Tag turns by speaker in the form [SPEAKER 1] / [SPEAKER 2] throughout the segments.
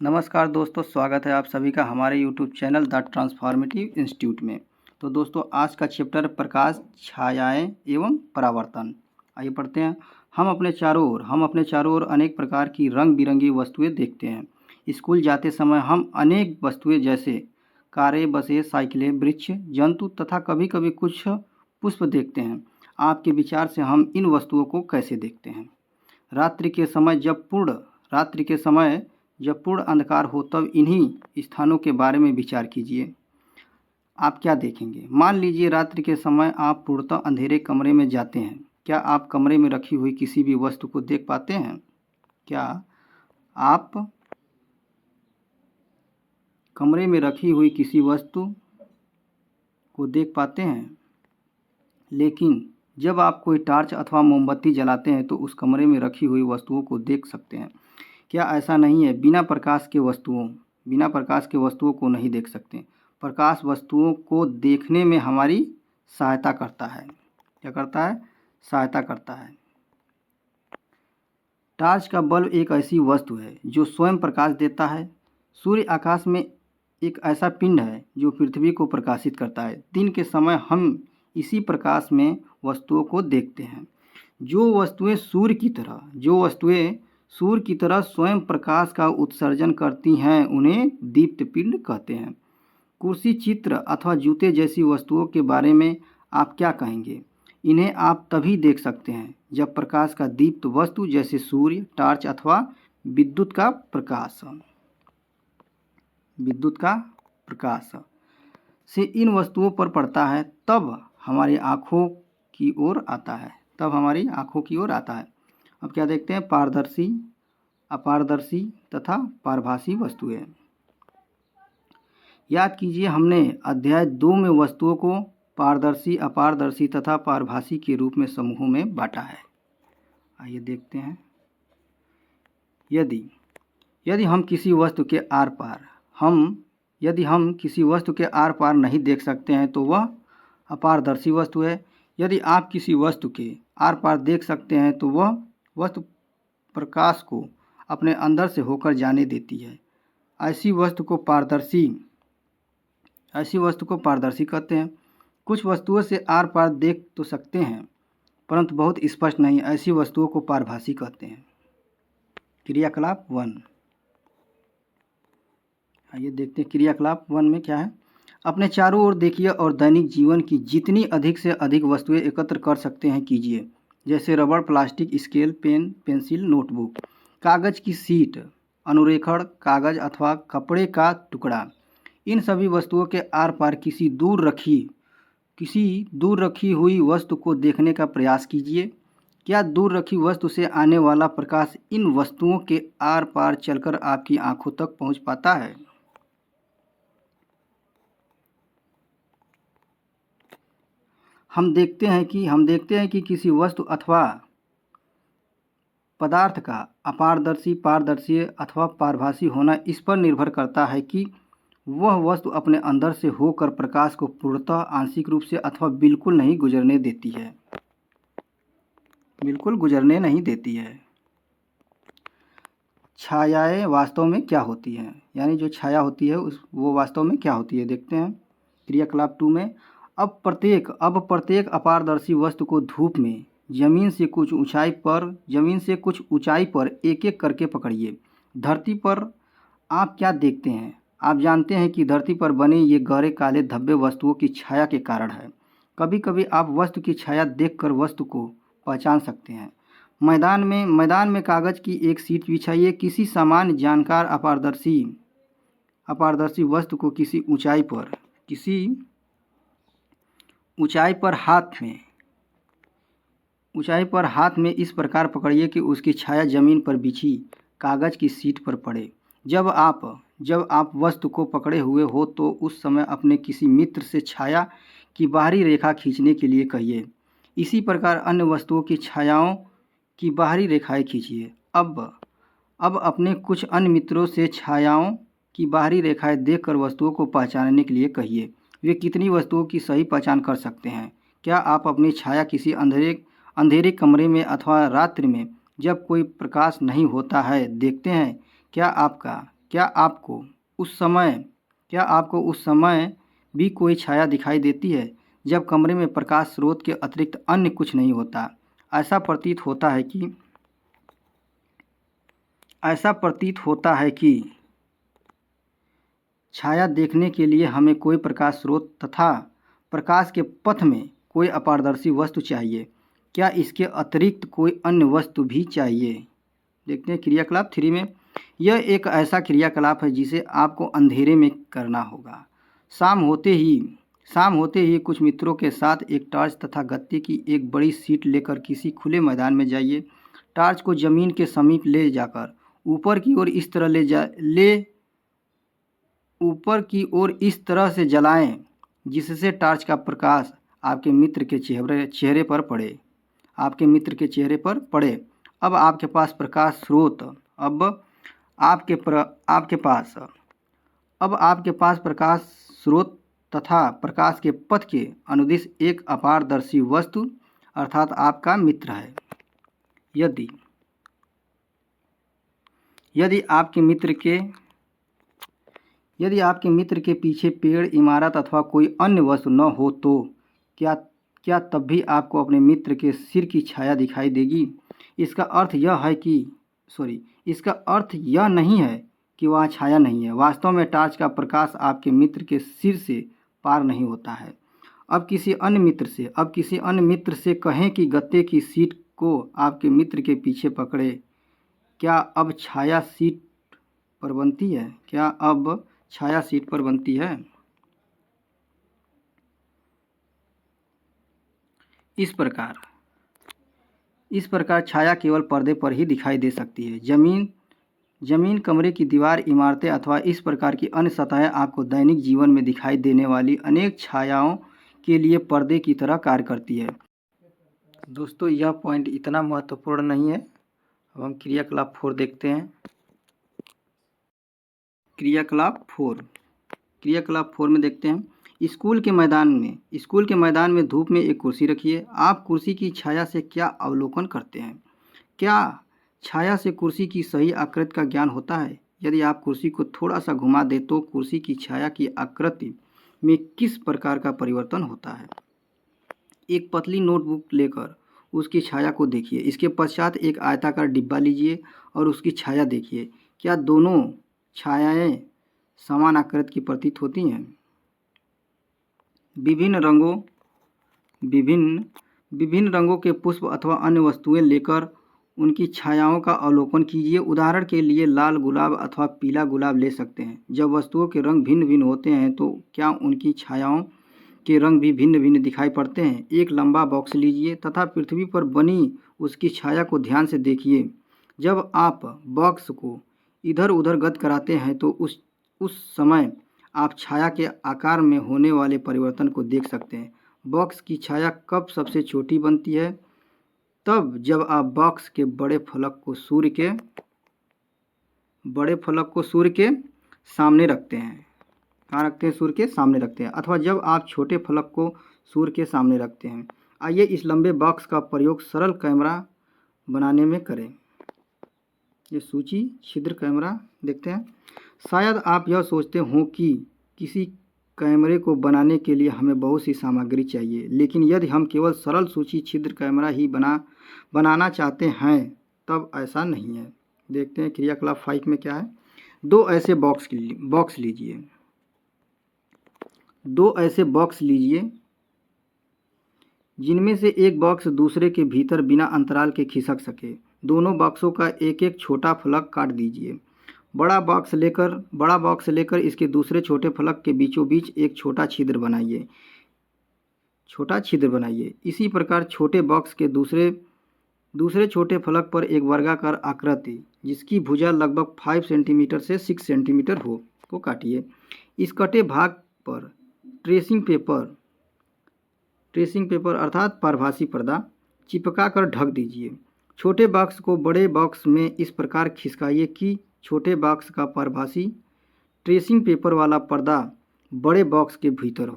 [SPEAKER 1] नमस्कार दोस्तों, स्वागत है आप सभी का हमारे YouTube channel the transformative institute में। तो दोस्तों, आज का चैप्टर प्रकाश, छायाएं एवं परावर्तन। आइए पढ़ते हैं। हम अपने चारों ओर अनेक प्रकार की रंग बिरंगी वस्तुएं देखते हैं। स्कूल जाते समय हम अनेक वस्तुएं जैसे कारें, बसें, साइकिलें, वृक्ष, जंतु तथा कभी कभी कुछ पुष्प देखते हैं। आपके विचार से हम इन वस्तुओं को कैसे देखते हैं? रात्रि के समय जब पूर्ण अंधकार हो तब इन्हीं स्थानों के बारे में विचार कीजिए। आप क्या देखेंगे? मान लीजिए रात्रि के समय आप पूर्णतः अंधेरे कमरे में जाते हैं। क्या आप कमरे में रखी हुई किसी भी वस्तु को देख पाते हैं? क्या आप कमरे में रखी हुई किसी वस्तु को देख पाते हैं? लेकिन जब आप कोई टॉर्च अथवा मोमबत्ती जलाते हैं तो उस कमरे में रखी हुई वस्तुओं को देख सकते हैं। क्या ऐसा नहीं है? बिना प्रकाश के वस्तुओं को नहीं देख सकते। प्रकाश वस्तुओं को देखने में हमारी सहायता करता है। क्या करता है? सहायता करता है। टॉर्च का बल्ब एक ऐसी वस्तु है जो स्वयं प्रकाश देता है। सूर्य आकाश में एक ऐसा पिंड है जो पृथ्वी को प्रकाशित करता है। दिन के समय हम इसी प्रकाश में वस्तुओं को देखते हैं। जो वस्तुएं सूर्य की तरह स्वयं प्रकाश का उत्सर्जन करती हैं उन्हें दीप्त पिंड कहते हैं। कुर्सी, चित्र अथवा जूते जैसी वस्तुओं के बारे में आप क्या कहेंगे? इन्हें आप तभी देख सकते हैं जब प्रकाश का दीप्त वस्तु जैसे सूर्य, टॉर्च अथवा विद्युत का प्रकाश से इन वस्तुओं पर पड़ता है, तब हमारी आँखों की ओर आता है। अब क्या देखते हैं? पारदर्शी, अपारदर्शी तथा पारभासी वस्तुएं। याद कीजिए, हमने अध्याय 2 में वस्तुओं को पारदर्शी, अपारदर्शी तथा पारभासी के रूप में समूहों में बांटा है। आइए देखते हैं। यदि हम किसी वस्तु के आर पार नहीं देख सकते हैं तो वह अपारदर्शी वस्तु है। यदि आप किसी वस्तु के आर पार देख सकते हैं तो वह वस्तु प्रकाश को अपने अंदर से होकर जाने देती है। ऐसी वस्तु को पारदर्शी कहते हैं। कुछ वस्तुओं से आर पार देख तो सकते हैं परंतु बहुत स्पष्ट नहीं। ऐसी वस्तुओं को पारभासी कहते हैं। क्रियाकलाप 1। आइए देखते हैं क्रियाकलाप 1 में क्या है। अपने चारों ओर देखिए और दैनिक जीवन की जितनी अधिक से अधिक वस्तुएं एकत्र कर सकते हैं कीजिए, जैसे रबड़, plastic, scale, pen, pencil, notebook, कागज की शीट, अनुरेखण कागज अथवा कपड़े का टुकड़ा। इन सभी वस्तुओं के आर पार किसी दूर रखी हुई वस्तु को देखने का प्रयास कीजिए। क्या दूर रखी वस्तु से आने वाला प्रकाश इन वस्तुओं के आर पार चलकर आपकी आंखों तक पहुंच पाता है? हम देखते हैं कि किसी वस्तु अथवा पदार्थ का अपारदर्शी, पारदर्शी अथवा पारभासी होना इस पर निर्भर करता है कि वह वस्तु अपने अंदर से होकर प्रकाश को पूर्णतः, आंशिक रूप से अथवा बिल्कुल नहीं गुजरने देती है। छायाएं वास्तव में क्या होती हैं? यानी जो छाया होती है वो वास्तव में क्या होती है, देखते हैं क्रियाकलाप 2 में। अब प्रत्येक अपारदर्शी वस्तु को धूप में जमीन से कुछ ऊंचाई पर एक एक करके पकड़िए। धरती पर आप क्या देखते हैं? आप जानते हैं कि धरती पर बने ये गहरे काले धब्बे वस्तुओं की छाया के कारण है। कभी कभी आप वस्तु की छाया देखकर वस्तु को पहचान सकते हैं। मैदान में कागज की एक शीट बिछाइए। किसी सामान्य जानकार अपारदर्शी वस्तु को किसी ऊंचाई पर हाथ में इस प्रकार पकड़िए कि उसकी छाया जमीन पर बिछी कागज की शीट पर पड़े। जब आप वस्तु को पकड़े हुए हो तो उस समय अपने किसी मित्र से छाया की बाहरी रेखा खींचने के लिए कहिए। इसी प्रकार अन्य वस्तुओं की छायाओं की बाहरी रेखाएं खींचिए। अब अपने कुछ अन्य मित्रों से छायाओं की बाहरी रेखाएं देखकर वस्तुओं को पहचानने के लिए कहिए। वे कितनी वस्तुओं की सही पहचान कर सकते हैं? क्या आप अपनी छाया किसी अंधेरे कमरे में अथवा रात्रि में जब कोई प्रकाश नहीं होता है देखते हैं? क्या क्या आपको उस समय भी कोई छाया दिखाई देती है जब कमरे में प्रकाश स्रोत के अतिरिक्त अन्य कुछ नहीं होता? ऐसा प्रतीत होता है कि छाया देखने के लिए हमें कोई प्रकाश स्रोत तथा प्रकाश के पथ में कोई अपारदर्शी वस्तु चाहिए। क्या इसके अतिरिक्त कोई अन्य वस्तु भी चाहिए? देखते हैं क्रियाकलाप 3 में। यह एक ऐसा क्रियाकलाप है जिसे आपको अंधेरे में करना होगा। शाम होते ही कुछ मित्रों के साथ एक टॉर्च तथा गत्ते की एक बड़ी शीट लेकर किसी खुले मैदान में जाइए। टॉर्च को जमीन के समीप ले जाकर ऊपर की ओर इस तरह से जलाएं जिससे टॉर्च का प्रकाश आपके मित्र के चेहरे पर पड़े। अब आपके पास प्रकाश स्रोत तथा प्रकाश के पथ के अनुदिश एक अपारदर्शी वस्तु अर्थात आपका मित्र है। यदि आपके मित्र के पीछे पेड़, इमारत अथवा कोई अन्य वस्तु न हो तो क्या तब भी आपको अपने मित्र के सिर की छाया दिखाई देगी? इसका अर्थ यह नहीं है कि वहाँ छाया नहीं है। वास्तव में टॉर्च का प्रकाश आपके मित्र के सिर से पार नहीं होता है। अब किसी अन्य मित्र से कहें कि गत्ते की शीट को आपके मित्र के पीछे पकड़े। क्या अब छाया शीट पर बनती है? इस प्रकार छाया केवल पर्दे पर ही दिखाई दे सकती है। जमीन, कमरे की दीवार, इमारतें अथवा इस प्रकार की अन्य सतहें आपको दैनिक जीवन में दिखाई देने वाली अनेक छायाओं के लिए पर्दे की तरह कार्य करती है। दोस्तों, यह पॉइंट इतना महत्वपूर्ण नहीं है। अब हम क्रियाकलाप 4 देखते हैं। क्रियाकलाप 4 में देखते हैं। स्कूल के मैदान में धूप में एक कुर्सी रखिए। आप कुर्सी की छाया से क्या अवलोकन करते हैं? क्या छाया से कुर्सी की सही आकृति का ज्ञान होता है? यदि आप कुर्सी को थोड़ा सा घुमा दें तो कुर्सी की छाया की आकृति में किस प्रकार का परिवर्तन होता है? एक पतली नोटबुक लेकर उसकी छाया को देखिए। इसके पश्चात एक आयताकार डिब्बा लीजिए और उसकी छाया देखिए। क्या दोनों छायाएं समान आकृति की प्रतीत होती हैं? विभिन्न रंगों के पुष्प अथवा अन्य वस्तुएं लेकर उनकी छायाओं का अवलोकन कीजिए। उदाहरण के लिए लाल गुलाब अथवा पीला गुलाब ले सकते हैं। जब वस्तुओं के रंग भिन्न भिन्न होते हैं तो क्या उनकी छायाओं के रंग भी भिन्न भिन्न दिखाई पड़ते हैं? एक लंबा बॉक्स लीजिए तथा पृथ्वी पर बनी उसकी छाया को ध्यान से देखिए। जब आप बॉक्स को इधर उधर गति कराते हैं तो उस समय आप छाया के आकार में होने वाले परिवर्तन को देख सकते हैं। बॉक्स की छाया कब सबसे छोटी बनती है? तब जब आप बॉक्स के बड़े फलक को सूर्य के सामने रखते हैं। कहाँ रखते हैं? सूर्य के सामने रखते हैं। अथवा जब आप छोटे फलक को सूर्य के सामने रखते हैं। आइए इस लंबे बॉक्स का प्रयोग सरल कैमरा बनाने में करें। ये सूची छिद्र कैमरा देखते हैं। शायद आप यह सोचते हों कि किसी कैमरे को बनाने के लिए हमें बहुत सी सामग्री चाहिए, लेकिन यदि हम केवल सरल सूची छिद्र कैमरा ही बनाना चाहते हैं तब ऐसा नहीं है। देखते हैं क्रियाकलाप 5 में क्या है। दो ऐसे बॉक्स लीजिए जिनमें से एक बॉक्स दूसरे के भीतर बिना अंतराल के खिसक सके। दोनों बॉक्सों का एक एक छोटा फलक काट दीजिए। बड़ा बॉक्स लेकर इसके दूसरे छोटे फलक के बीचों बीच एक छोटा छिद्र बनाइए। इसी प्रकार छोटे बॉक्स के दूसरे छोटे फलक पर एक वर्गाकार आकृति जिसकी भुजा लगभग 5 सेंटीमीटर से 6 सेंटीमीटर हो को काटिए। इस कटे भाग पर ट्रेसिंग पेपर अर्थात पारभासी पर्दा चिपका कर ढक दीजिए। छोटे बॉक्स को बड़े बॉक्स में इस प्रकार खिसकाइए कि छोटे बॉक्स का पारभासी ट्रेसिंग पेपर वाला पर्दा बड़े बॉक्स के भीतर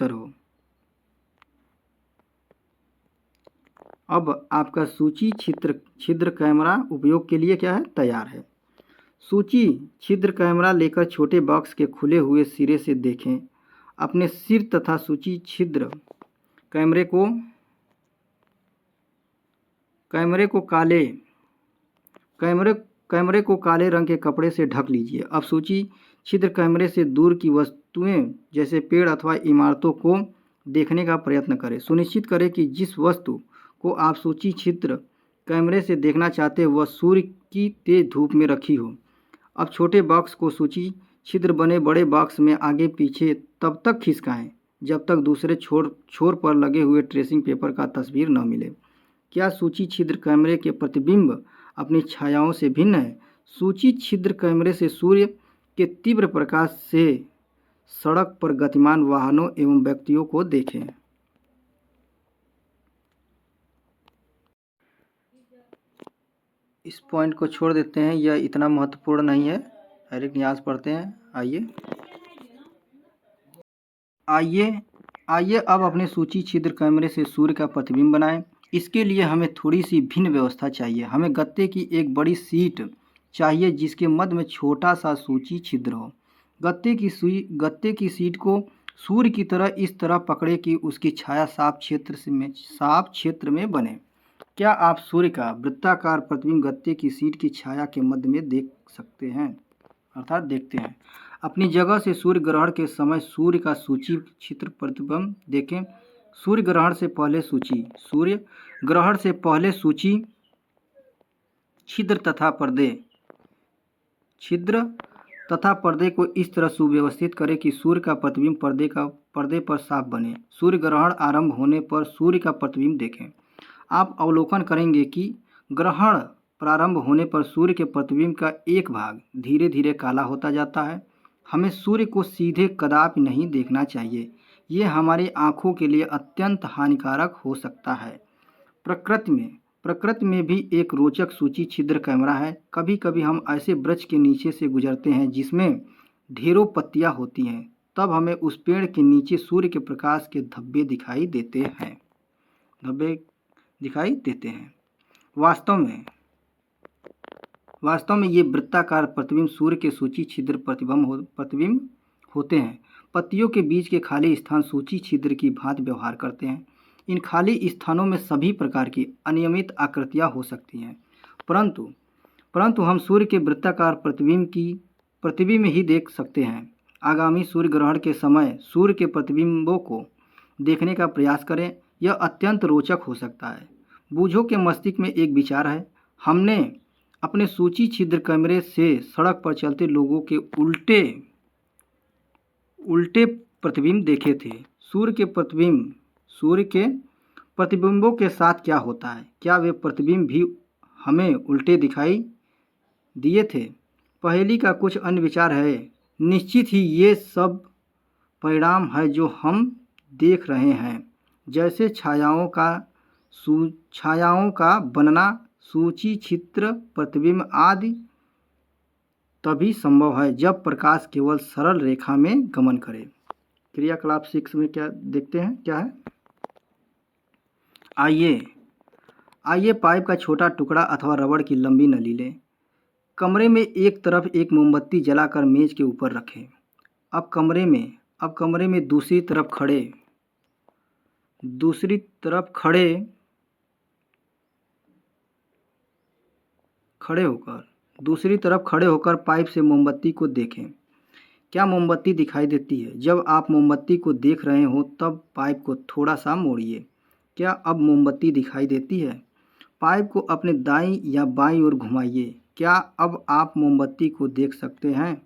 [SPEAKER 1] हो। अब आपका सूची छिद्र कैमरा उपयोग के लिए क्या है? तैयार है। सूची छिद्र कैमरा लेकर छोटे बॉक्स के खुले हुए सिरे से देखें। अपने सिर तथा सूची छिद्र कैमरे को कैमरे को काले रंग के कपड़े से ढक लीजिए। अब सूची छिद्र कैमरे से दूर की वस्तुएं जैसे पेड़ अथवा इमारतों को देखने का प्रयत्न करें। सुनिश्चित करें कि जिस वस्तु को आप सूची छिद्र कैमरे से देखना चाहते हैं वह सूर्य की तेज धूप में रखी हो। अब छोटे बॉक्स को सूची छिद्र बने बड़े बॉक्स में आगे पीछे तब तक खिसकाएं जब तक दूसरे छोर पर लगे हुए ट्रेसिंग पेपर का तस्वीर न मिले। क्या सूची छिद्र कैमरे के प्रतिबिंब अपनी छायाओं से भिन्न है? सूची छिद्र कैमरे से सूर्य के तीव्र प्रकाश से सड़क पर गतिमान वाहनों एवं व्यक्तियों को देखें। इस पॉइंट को छोड़ देते हैं, यह इतना महत्वपूर्ण नहीं है। डायरेक्ट न्यास पढ़ते हैं। आइए अब अपने सूची छिद्र कैमरे से सूर्य का प्रतिबिंब बनाएं। इसके लिए हमें थोड़ी सी भिन्न व्यवस्था चाहिए। हमें गत्ते की एक बड़ी शीट चाहिए जिसके मध्य में छोटा सा सूची छिद्र हो। गत्ते की शीट को सूर्य की तरह इस तरह पकड़े कि उसकी छाया साफ क्षेत्र में बने। क्या आप सूर्य का वृत्ताकार प्रतिबिंब गत्ते की शीट की छाया के मध्य में देख सकते हैं, अर्थात देखते हैं? अपनी जगह से सूर्य ग्रहण के समय सूर्य का सूची छिद्र प्रतिबिंब देखें। सूर्य ग्रहण से पहले सूची छिद्र तथा पर्दे को इस तरह सुव्यवस्थित करें कि सूर्य का प्रतिबिंब पर्दे पर साफ बने। सूर्य ग्रहण आरंभ होने पर सूर्य का प्रतिबिंब देखें। आप अवलोकन करेंगे कि ग्रहण प्रारंभ होने पर सूर्य के प्रतिबिंब का एक भाग धीरे धीरे काला होता जाता है। हमें सूर्य को सीधे कदापि नहीं देखना चाहिए, ये हमारी आँखों के लिए अत्यंत हानिकारक हो सकता है। प्रकृति में भी एक रोचक सूची छिद्र कैमरा है। कभी कभी हम ऐसे वृक्ष के नीचे से गुजरते हैं जिसमें ढेरों पत्तियां होती हैं, तब हमें उस पेड़ के नीचे सूर्य के प्रकाश के धब्बे दिखाई देते हैं। वास्तव में ये वृत्ताकार प्रतिबिंब सूर्य के सूची छिद्र प्रतिबिंब होते हैं। पत्तियों के बीच के खाली स्थान सूची छिद्र की भांति व्यवहार करते हैं। इन खाली स्थानों में सभी प्रकार की अनियमित आकृतियां हो सकती हैं, परंतु हम सूर्य के वृत्ताकार प्रतिबिंब ही देख सकते हैं। आगामी सूर्य ग्रहण के समय सूर्य के प्रतिबिंबों को देखने का प्रयास करें, यह अत्यंत रोचक हो सकता है। बूझो के मस्तिष्क में एक विचार है। हमने अपने सूची छिद्र कैमरे से सड़क पर चलते लोगों के उल्टे प्रतिबिंब देखे थे। सूर्य के प्रतिबिंबों के साथ क्या होता है? क्या वे प्रतिबिंब भी हमें उल्टे दिखाई दिए थे? पहेली का कुछ अन्य विचार है। निश्चित ही ये सब परिणाम है जो हम देख रहे हैं, जैसे छायाओं का बनना, सूची छिद्र प्रतिबिंब आदि तभी संभव है जब प्रकाश केवल सरल रेखा में गमन करे। क्रियाकलाप 6 में क्या देखते हैं, क्या है? आइए पाइप का छोटा टुकड़ा अथवा रबड़ की लंबी नली लें। कमरे में एक तरफ एक मोमबत्ती जलाकर मेज के ऊपर रखें। अब कमरे में दूसरी तरफ खड़े होकर पाइप से मोमबत्ती को देखें। क्या मोमबत्ती दिखाई देती है? जब आप मोमबत्ती को देख रहे हो तब पाइप को थोड़ा सा मोड़िए। क्या अब मोमबत्ती दिखाई देती है? पाइप को अपने दाईं या बाईं ओर घुमाइए। क्या अब आप मोमबत्ती को देख सकते हैं?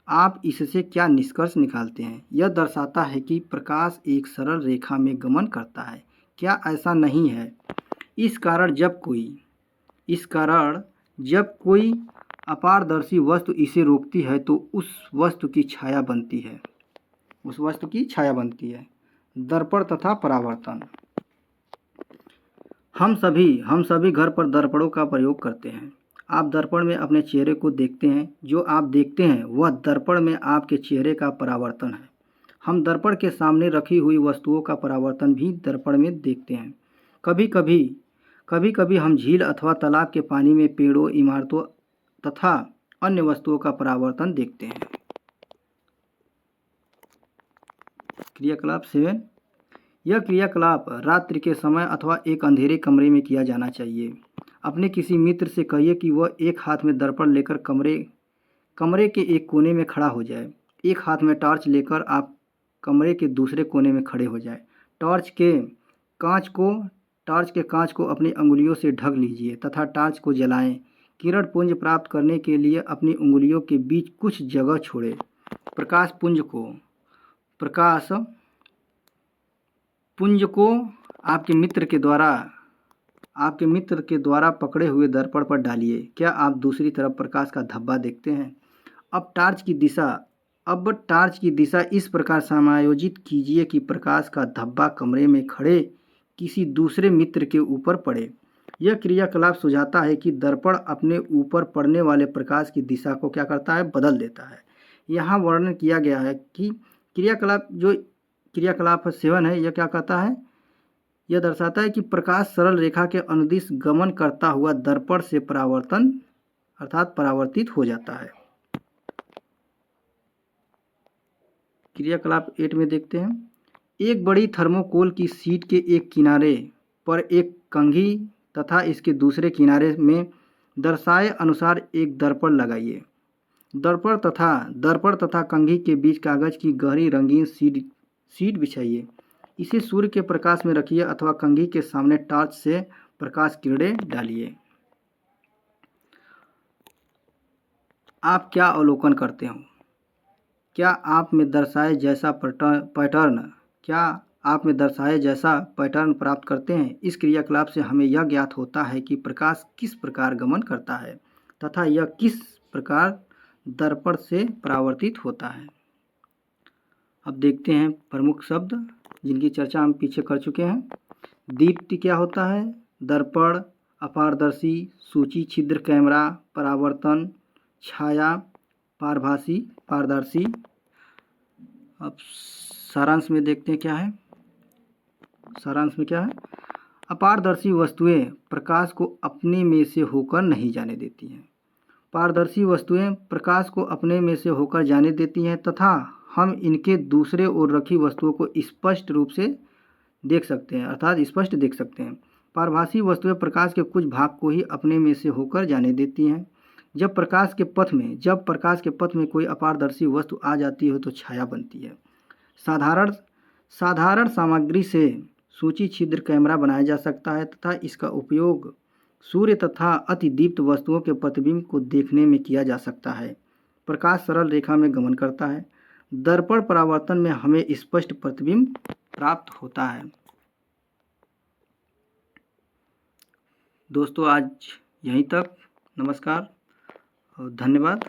[SPEAKER 1] आप इससे क्या निष्कर्ष निकालते हैं? यह दर्शाता है कि प्रकाश एक सरल रेखा में गमन करता है। क्या ऐसा नहीं है? इस कारण जब कोई अपारदर्शी वस्तु इसे रोकती है तो उस वस्तु की छाया बनती है। दर्पण तथा परावर्तन। हम सभी घर पर दर्पणों का प्रयोग करते हैं। आप दर्पण में अपने चेहरे को देखते हैं। जो आप देखते हैं वह दर्पण में आपके चेहरे का परावर्तन है। हम दर्पण के सामने रखी हुई वस्तुओं का परावर्तन भी दर्पण में देखते हैं। कभी कभी हम झील अथवा तालाब के पानी में पेड़ों, इमारतों तथा अन्य वस्तुओं का परावर्तन देखते हैं। क्रियाकलाप 7। यह क्रियाकलाप रात्रि के समय अथवा एक अंधेरे कमरे में किया जाना चाहिए। अपने किसी मित्र से कहिए कि वह एक हाथ में दर्पण लेकर कमरे के एक कोने में खड़ा हो जाए। एक हाथ में टॉर्च लेकर आप कमरे के दूसरे कोने में खड़े हो जाए। टॉर्च के कांच को अपनी अंगुलियों से ढक लीजिए तथा टॉर्च को जलाएं। किरण पुंज प्राप्त करने के लिए अपनी उंगलियों के बीच कुछ जगह छोड़ें। प्रकाश पुंज को आपके मित्र के द्वारा पकड़े हुए दर्पण पर डालिए। क्या आप दूसरी तरफ प्रकाश का धब्बा देखते हैं? अब टॉर्च की दिशा इस प्रकार समायोजित कीजिए कि प्रकाश का धब्बा कमरे में खड़े किसी दूसरे मित्र के ऊपर पड़े। यह क्रियाकलाप सुझाता है कि दर्पण अपने ऊपर पड़ने वाले प्रकाश की दिशा को क्या करता है? बदल देता है। यहाँ वर्णन किया गया है कि क्रियाकलाप 7 है, यह क्या कहता है? यह दर्शाता है कि प्रकाश सरल रेखा के अनुदिश गमन करता हुआ दर्पण से परावर्तित हो जाता है। क्रियाकलाप 8 में देखते हैं। एक बड़ी थर्मोकोल की शीट के एक किनारे पर एक कंघी तथा इसके दूसरे किनारे में दर्शाए अनुसार एक दर्पण लगाइए। दर्पण तथा कंघी के बीच कागज की गहरी रंगीन शीट बिछाइए। इसे सूर्य के प्रकाश में रखिए अथवा कंघी के सामने टॉर्च से प्रकाश किरणें डालिए। आप क्या अवलोकन करते हो? क्या आप में दर्शाए जैसा पैटर्न प्राप्त करते हैं? इस क्रियाकलाप से हमें यह ज्ञात होता है कि प्रकाश किस प्रकार गमन करता है तथा यह किस प्रकार दर्पण से परावर्तित होता है। अब देखते हैं प्रमुख शब्द जिनकी चर्चा हम पीछे कर चुके हैं। दीप्ति क्या होता है? दर्पण, अपारदर्शी, सूची छिद्र कैमरा, परावर्तन, छाया, पारदर्शी। अब सारांश में देखते हैं क्या है। सारांश में क्या है? अपारदर्शी वस्तुएं प्रकाश को अपने में से होकर नहीं जाने देती हैं। पारदर्शी वस्तुएं प्रकाश को अपने में से होकर जाने देती हैं तथा हम इनके दूसरे ओर रखी वस्तुओं को स्पष्ट रूप से देख सकते हैं, अर्थात स्पष्ट देख सकते हैं। पारभासी वस्तुएं प्रकाश के कुछ भाग को ही अपने में से होकर जाने देती हैं। जब प्रकाश के पथ में कोई अपारदर्शी वस्तु आ जाती है तो छाया बनती है। साधारण सामग्री से सूची छिद्र कैमरा बनाया जा सकता है तथा इसका उपयोग सूर्य तथा अति दीप्त वस्तुओं के प्रतिबिंब को देखने में किया जा सकता है। प्रकाश सरल रेखा में गमन करता है। दर्पण परावर्तन में हमें स्पष्ट प्रतिबिंब प्राप्त होता है। दोस्तों आज यहीं तक। नमस्कार और धन्यवाद।